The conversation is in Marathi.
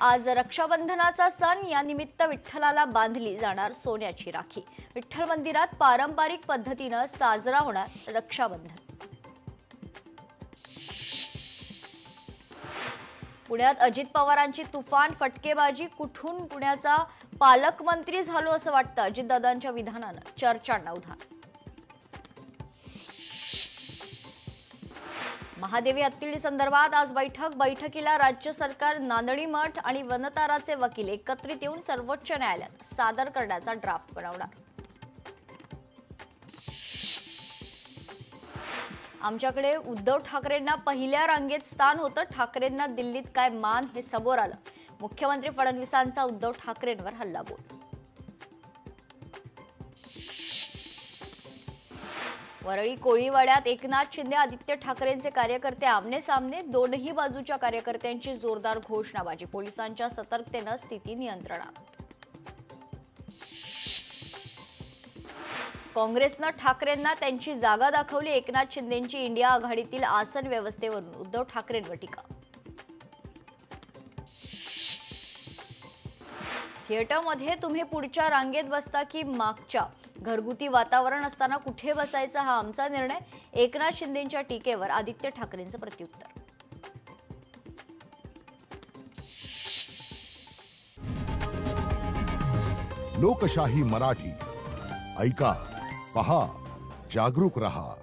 आज रक्षाबंधनाचा सण, या निमित्त विठ्ठलाला बांधली जाणार सोन्याची राखी। विठ्ठल मंदिरात पारंपरिक पद्धतीने साजरा होणार रक्षाबंधन। पुण्यात अजित पवारांची तुफान फटकेबाजी, कुठून पुण्याचा पालकमंत्री झालो असं वाटतं अजितदादांच्या विधानानं चर्चांना उधाण। महादेवी हत्तीडी संदर्भात आज बैठकीला राज्य सरकार, नांदणी मठ आणि वनताराचे वकील एकत्रित येऊन सर्वोच्च न्यायालयात सादर करण्याचा ड्राफ्ट बनवणार। आमच्याकडे उद्धव ठाकरेंना पहिल्या रांगेत स्थान होतं, ठाकरेंना दिल्लीत काय मान हे समोर आलं। मुख्यमंत्री फडणवीसांचा उद्धव ठाकरेंवर हल्लाबोल। वरळी कोळीवाड्यात एकनाथ शिंदे आदित्य ठाकरेंचे कार्यकर्ते आमने सामने, दोनही बाजूच्या कार्यकर्त्यांची जोरदार घोषणाबाजी। पोलिसांच्या सतर्कतेने स्थिती नियंत्रणात। काँग्रेसने ठाकरेंना त्यांची जागा दाखवली, एकनाथ शिंदेंची इंडिया आघाडीतील आसन व्यवस्थेवरून उद्धव ठाकरेंवर टीका। थिएटरमध्ये तुम्ही पुढच्या रांगेत बसता की मागच्या, घरगुती वातावरण असताना कुठे बसायचा हा आमचा निर्णय। एकनाथ शिंदेंच्या टीकेवर आदित्य ठाकरेंचं प्रत्युत्तर। लोकशाही मराठी ऐका, पहा, जागरूक रहा।